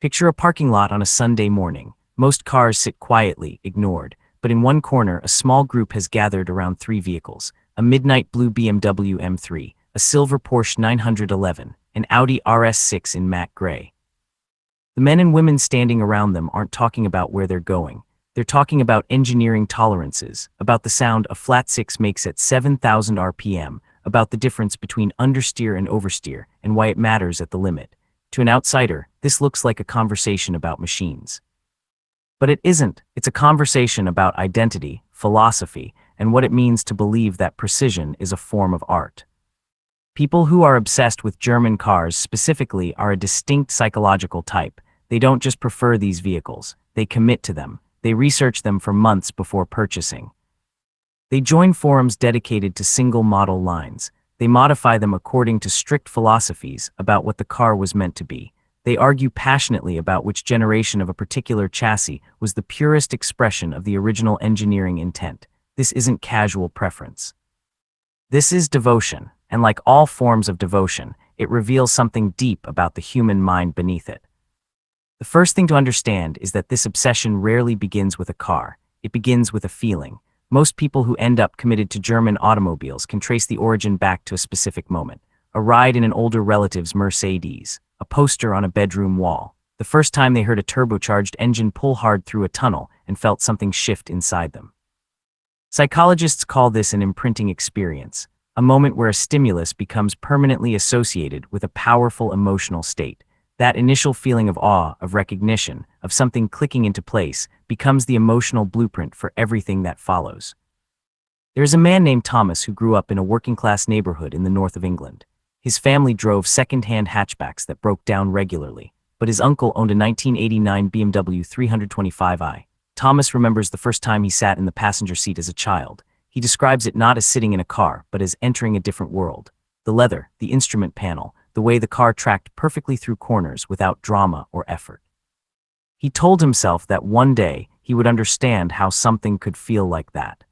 Picture a parking lot on a Sunday morning. Most cars sit quietly, ignored, but in one corner a small group has gathered around three vehicles: a midnight blue BMW M3, a silver Porsche 911, an Audi RS6 in matte gray. The men and women standing around them aren't talking about where they're going. They're talking about engineering tolerances, about the sound a flat six makes at 7,000 RPM, about the difference between understeer and oversteer, and why it matters at the limit. To an outsider, this looks like a conversation about machines. But it isn't. It's a conversation about identity, philosophy, and what it means to believe that precision is a form of art. People who are obsessed with German cars specifically are a distinct psychological type. They don't just prefer these vehicles, they commit to them. They research them for months before purchasing. They join forums dedicated to single model lines. They modify them according to strict philosophies about what the car was meant to be. They argue passionately about which generation of a particular chassis was the purest expression of the original engineering intent. This isn't casual preference. This is devotion, and like all forms of devotion, it reveals something deep about the human mind beneath it. The first thing to understand is that this obsession rarely begins with a car. It begins with a feeling. Most people who end up committed to German automobiles can trace the origin back to a specific moment: a ride in an older relative's Mercedes, a poster on a bedroom wall, the first time they heard a turbocharged engine pull hard through a tunnel and felt something shift inside them. Psychologists call this an imprinting experience, a moment where a stimulus becomes permanently associated with a powerful emotional state. That initial feeling of awe, of recognition, of something clicking into place, becomes the emotional blueprint for everything that follows. There's a man named Thomas who grew up in a working-class neighborhood in the north of England. His family drove second-hand hatchbacks that broke down regularly, but his uncle owned a 1989 BMW 325i. Thomas remembers the first time he sat in the passenger seat as a child. He describes it not as sitting in a car, but as entering a different world. The leather, the instrument panel, the way the car tracked perfectly through corners without drama or effort. He told himself that one day he would understand how something could feel like that.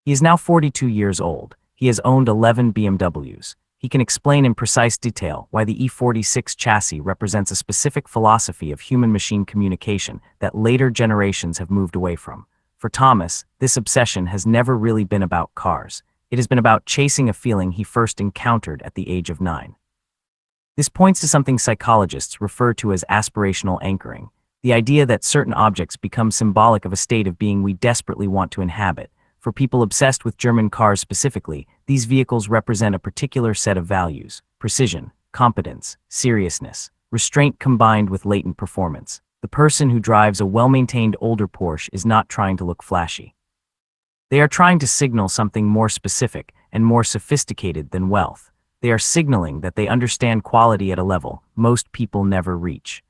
He is now 42 years old. He has owned 11 BMWs. He can explain in precise detail why the E46 chassis represents a specific philosophy of human-machine communication that later generations have moved away from. For Thomas, this obsession has never really been about cars. It has been about chasing a feeling he first encountered at the age of 9. This points to something psychologists refer to as aspirational anchoring, the idea that certain objects become symbolic of a state of being we desperately want to inhabit. For people obsessed with German cars specifically, these vehicles represent a particular set of values: precision, competence, seriousness, restraint combined with latent performance. The person who drives a well-maintained older Porsche is not trying to look flashy. They are trying to signal something more specific and more sophisticated than wealth. They are signaling that they understand quality at a level most people never reach.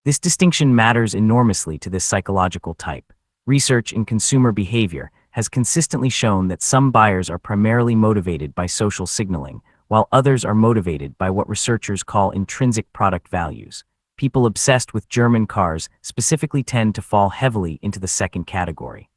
This distinction matters enormously to this psychological type. Research in consumer behavior has consistently shown that some buyers are primarily motivated by social signaling, while others are motivated by what researchers call intrinsic product values. People obsessed with German cars specifically tend to fall heavily into the second category.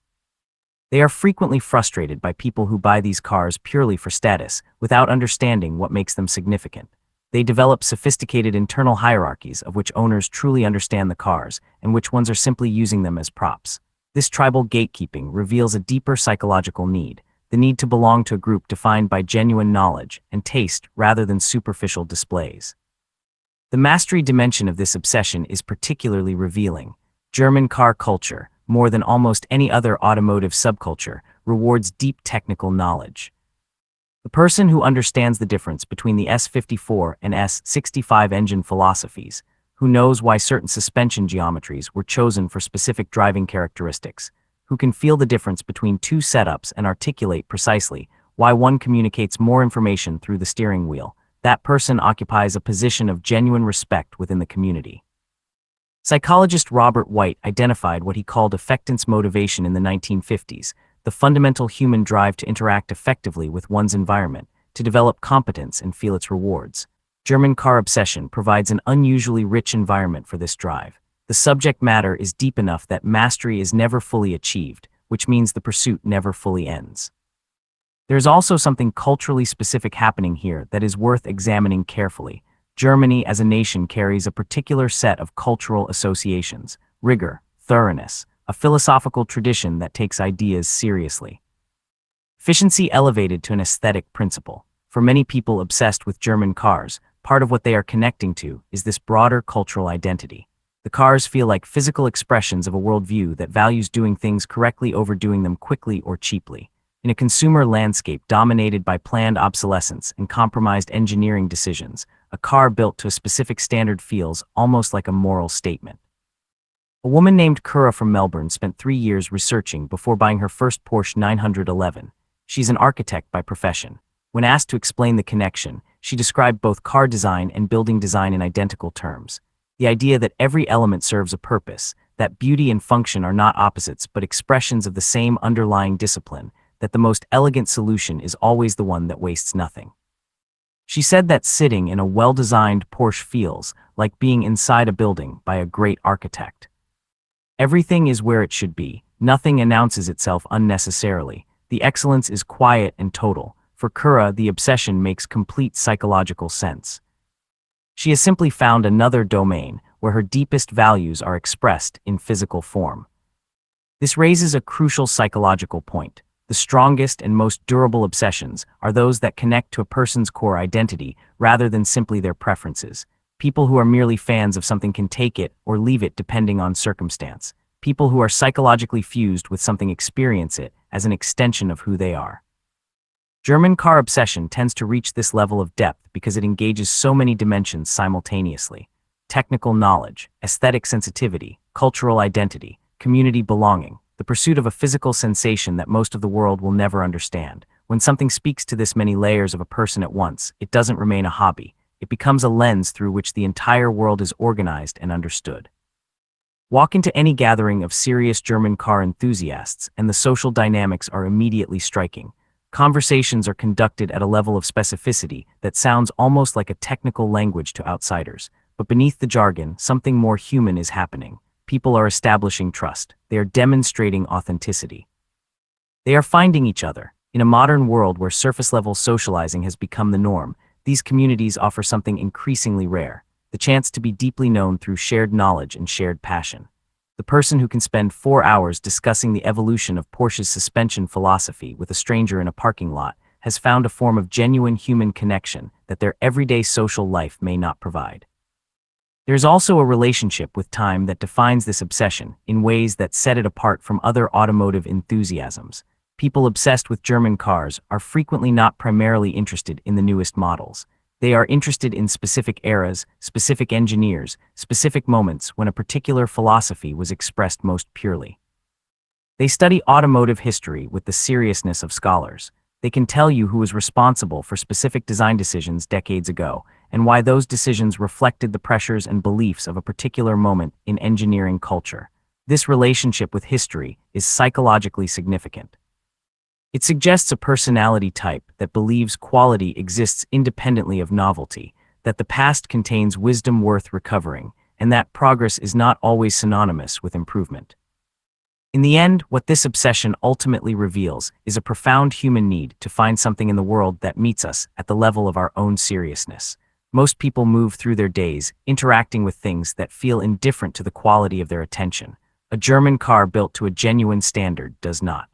They are frequently frustrated by people who buy these cars purely for status, without understanding what makes them significant. They develop sophisticated internal hierarchies of which owners truly understand the cars, and which ones are simply using them as props. This tribal gatekeeping reveals a deeper psychological need, the need to belong to a group defined by genuine knowledge and taste rather than superficial displays. The mastery dimension of this obsession is particularly revealing. German car culture, more than almost any other automotive subculture, rewards deep technical knowledge. The person who understands the difference between the S54 and S65 engine philosophies, who knows why certain suspension geometries were chosen for specific driving characteristics, who can feel the difference between two setups and articulate precisely why one communicates more information through the steering wheel, that person occupies a position of genuine respect within the community. Psychologist Robert White identified what he called affectance motivation in the 1950s, the fundamental human drive to interact effectively with one's environment, to develop competence and feel its rewards. German car obsession provides an unusually rich environment for this drive. The subject matter is deep enough that mastery is never fully achieved, which means the pursuit never fully ends. There's also something culturally specific happening here that is worth examining carefully. Germany as a nation carries a particular set of cultural associations: rigor, thoroughness, a philosophical tradition that takes ideas seriously. Efficiency elevated to an aesthetic principle. For many people obsessed with German cars, part of what they are connecting to is this broader cultural identity. The cars feel like physical expressions of a worldview that values doing things correctly over doing them quickly or cheaply. In a consumer landscape dominated by planned obsolescence and compromised engineering decisions, a car built to a specific standard feels almost like a moral statement. A woman named Kura from Melbourne spent 3 years researching before buying her first Porsche 911. She's an architect by profession. When asked to explain the connection, she described both car design and building design in identical terms. The idea that every element serves a purpose, that beauty and function are not opposites but expressions of the same underlying discipline, that the most elegant solution is always the one that wastes nothing. She said that sitting in a well-designed Porsche feels like being inside a building by a great architect. Everything is where it should be, nothing announces itself unnecessarily, the excellence is quiet and total. For Kura, the obsession makes complete psychological sense. She has simply found another domain where her deepest values are expressed in physical form. This raises a crucial psychological point. The strongest and most durable obsessions are those that connect to a person's core identity rather than simply their preferences. People who are merely fans of something can take it or leave it depending on circumstance. People who are psychologically fused with something experience it as an extension of who they are. German car obsession tends to reach this level of depth because it engages so many dimensions simultaneously: technical knowledge, aesthetic sensitivity, cultural identity, community belonging, the pursuit of a physical sensation that most of the world will never understand. When something speaks to this many layers of a person at once, it doesn't remain a hobby. It becomes a lens through which the entire world is organized and understood. Walk into any gathering of serious German car enthusiasts, and the social dynamics are immediately striking. Conversations are conducted at a level of specificity that sounds almost like a technical language to outsiders. But beneath the jargon, something more human is happening. People are establishing trust. They are demonstrating authenticity. They are finding each other. In a modern world where surface-level socializing has become the norm, these communities offer something increasingly rare: the chance to be deeply known through shared knowledge and shared passion. The person who can spend 4 hours discussing the evolution of Porsche's suspension philosophy with a stranger in a parking lot has found a form of genuine human connection that their everyday social life may not provide. There's also a relationship with time that defines this obsession in ways that set it apart from other automotive enthusiasms. People obsessed with German cars are frequently not primarily interested in the newest models. They are interested in specific eras, specific engineers, specific moments when a particular philosophy was expressed most purely. They study automotive history with the seriousness of scholars. They can tell you who was responsible for specific design decisions decades ago, and why those decisions reflected the pressures and beliefs of a particular moment in engineering culture. This relationship with history is psychologically significant. It suggests a personality type that believes quality exists independently of novelty, that the past contains wisdom worth recovering, and that progress is not always synonymous with improvement. In the end, what this obsession ultimately reveals is a profound human need to find something in the world that meets us at the level of our own seriousness. Most people move through their days interacting with things that feel indifferent to the quality of their attention. A German car built to a genuine standard does not.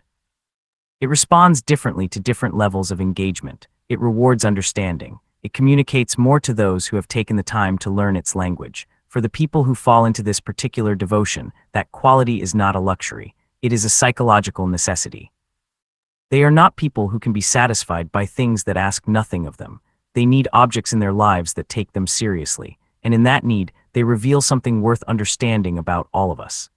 It responds differently to different levels of engagement. It rewards understanding. It communicates more to those who have taken the time to learn its language. For the people who fall into this particular devotion, that quality is not a luxury. It is a psychological necessity. They are not people who can be satisfied by things that ask nothing of them. They need objects in their lives that take them seriously. And in that need, they reveal something worth understanding about all of us.